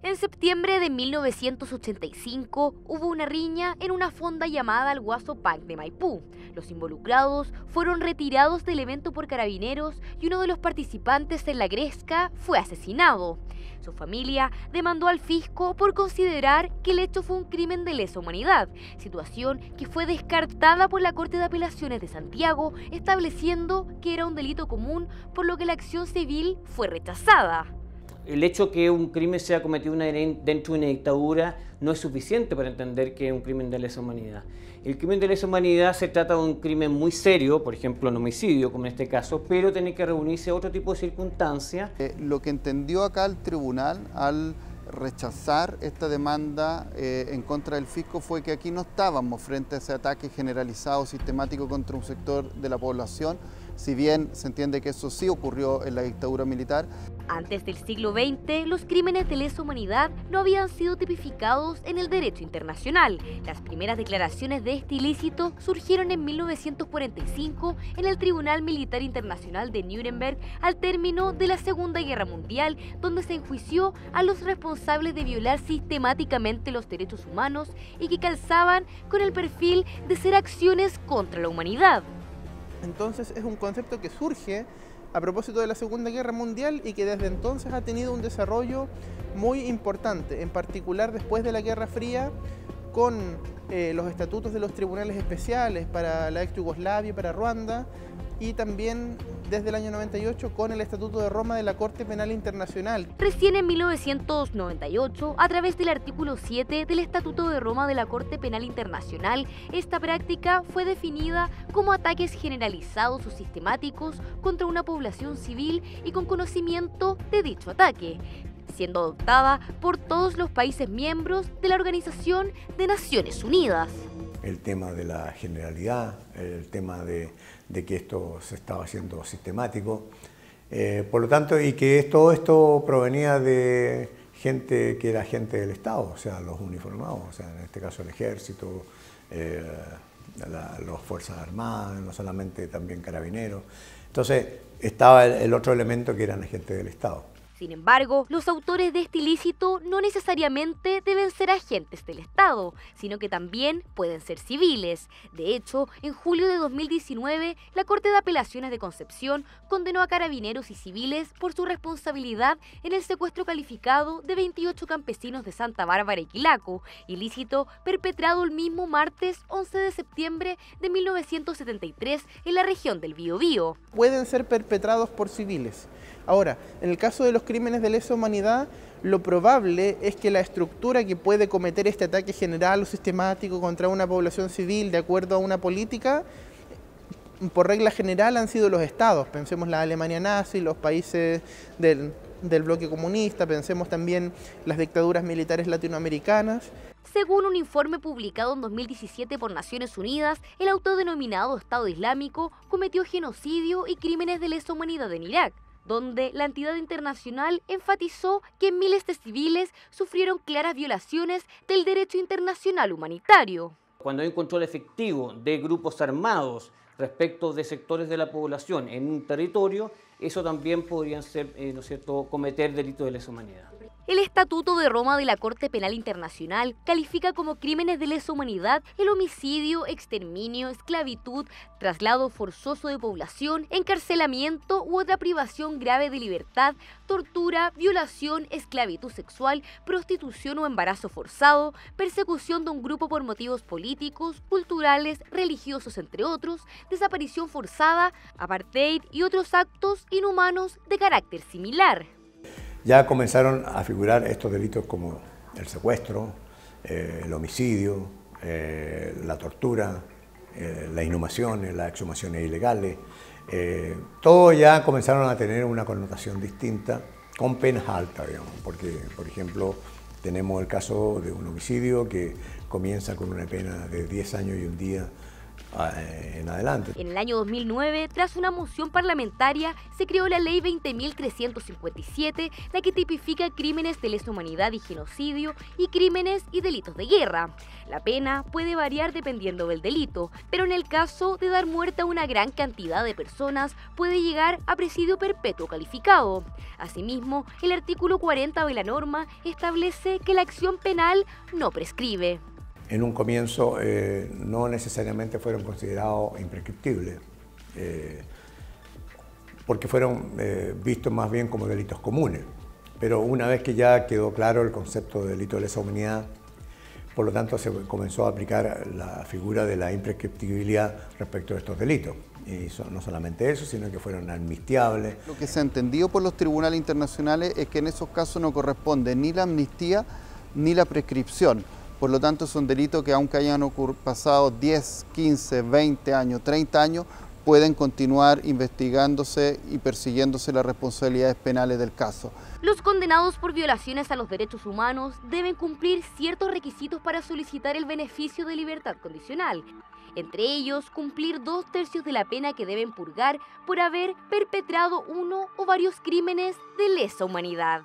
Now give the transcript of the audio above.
En septiembre de 1985 hubo una riña en una fonda llamada el Guaso Punk de Maipú. Los involucrados fueron retirados del evento por carabineros y uno de los participantes en la gresca fue asesinado. Su familia demandó al fisco por considerar que el hecho fue un crimen de lesa humanidad, situación que fue descartada por la Corte de Apelaciones de Santiago, estableciendo que era un delito común, por lo que la acción civil fue rechazada. El hecho que un crimen sea cometido dentro de una dictadura no es suficiente para entender que es un crimen de lesa humanidad. El crimen de lesa humanidad se trata de un crimen muy serio, por ejemplo un homicidio, como en este caso, pero tiene que reunirse otro tipo de circunstancias. Lo que entendió acá el tribunal al rechazar esta demanda en contra del fisco fue que aquí no estábamos frente a ese ataque generalizado, sistemático contra un sector de la población, si bien se entiende que eso sí ocurrió en la dictadura militar. Antes del siglo XX, los crímenes de lesa humanidad no habían sido tipificados en el derecho internacional. Las primeras declaraciones de este ilícito surgieron en 1945 en el Tribunal Militar Internacional de Nuremberg al término de la Segunda Guerra Mundial, donde se enjuició a los responsables de violar sistemáticamente los derechos humanos y que calzaban con el perfil de ser acciones contra la humanidad. Entonces es un concepto que surge a propósito de la Segunda Guerra Mundial y que desde entonces ha tenido un desarrollo muy importante, en particular después de la Guerra Fría, con los estatutos de los tribunales especiales para la ex Yugoslavia, para Ruanda, y también desde el año 98 con el Estatuto de Roma de la Corte Penal Internacional. Recién en 1998, a través del artículo 7 del Estatuto de Roma de la Corte Penal Internacional, esta práctica fue definida como ataques generalizados o sistemáticos contra una población civil y con conocimiento de dicho ataque, siendo adoptada por todos los países miembros de la Organización de Naciones Unidas. El tema de la generalidad, el tema de que esto se estaba haciendo sistemático, por lo tanto, y que todo esto provenía de gente que era gente del Estado, o sea, los uniformados, o sea, en este caso el Ejército, las Fuerzas Armadas, no solamente también carabineros. Entonces, estaba el otro elemento que eran la gente del Estado. Sin embargo, los autores de este ilícito no necesariamente deben ser agentes del Estado, sino que también pueden ser civiles. De hecho, en julio de 2019, la Corte de Apelaciones de Concepción condenó a carabineros y civiles por su responsabilidad en el secuestro calificado de 28 campesinos de Santa Bárbara y Quilaco, ilícito perpetrado el mismo martes 11 de septiembre de 1973 en la región del Biobío. Pueden ser perpetrados por civiles. Ahora, en el caso de los crímenes de lesa humanidad, lo probable es que la estructura que puede cometer este ataque general o sistemático contra una población civil de acuerdo a una política, por regla general han sido los estados. Pensemos la Alemania nazi, los países del bloque comunista, pensemos también las dictaduras militares latinoamericanas. Según un informe publicado en 2017 por Naciones Unidas, el autodenominado Estado Islámico cometió genocidio y crímenes de lesa humanidad en Irak, donde la entidad internacional enfatizó que miles de civiles sufrieron claras violaciones del derecho internacional humanitario. Cuando hay un control efectivo de grupos armados respecto de sectores de la población en un territorio, eso también podrían ser, ¿no es cierto?, cometer delitos de lesa humanidad. El Estatuto de Roma de la Corte Penal Internacional califica como crímenes de lesa humanidad el homicidio, exterminio, esclavitud, traslado forzoso de población, encarcelamiento u otra privación grave de libertad, tortura, violación, esclavitud sexual, prostitución o embarazo forzado, persecución de un grupo por motivos políticos, culturales, religiosos, entre otros, desaparición forzada, apartheid y otros actos inhumanos de carácter similar. Ya comenzaron a figurar estos delitos como el secuestro, el homicidio, la tortura, las inhumaciones, las exhumaciones ilegales. Todos ya comenzaron a tener una connotación distinta con penas altas, digamos, porque, por ejemplo, tenemos el caso de un homicidio que comienza con una pena de 10 años y un día en adelante. En el año 2009, tras una moción parlamentaria, se creó la Ley 20.357, la que tipifica crímenes de lesa humanidad y genocidio y crímenes y delitos de guerra. La pena puede variar dependiendo del delito, pero en el caso de dar muerte a una gran cantidad de personas, puede llegar a presidio perpetuo calificado. Asimismo, el artículo 40 de la norma establece que la acción penal no prescribe. En un comienzo no necesariamente fueron considerados imprescriptibles, porque fueron vistos más bien como delitos comunes. Pero una vez que ya quedó claro el concepto de delito de lesa humanidad, por lo tanto se comenzó a aplicar la figura de la imprescriptibilidad respecto a estos delitos. Y no solamente eso, sino que fueron amnistiables. Lo que se ha entendido por los tribunales internacionales es que en esos casos no corresponde ni la amnistía ni la prescripción. Por lo tanto, son delitos que aunque hayan pasado 10, 15, 20 años, 30 años, pueden continuar investigándose y persiguiéndose las responsabilidades penales del caso. Los condenados por violaciones a los derechos humanos deben cumplir ciertos requisitos para solicitar el beneficio de libertad condicional. Entre ellos, cumplir 2/3 de la pena que deben purgar por haber perpetrado uno o varios crímenes de lesa humanidad.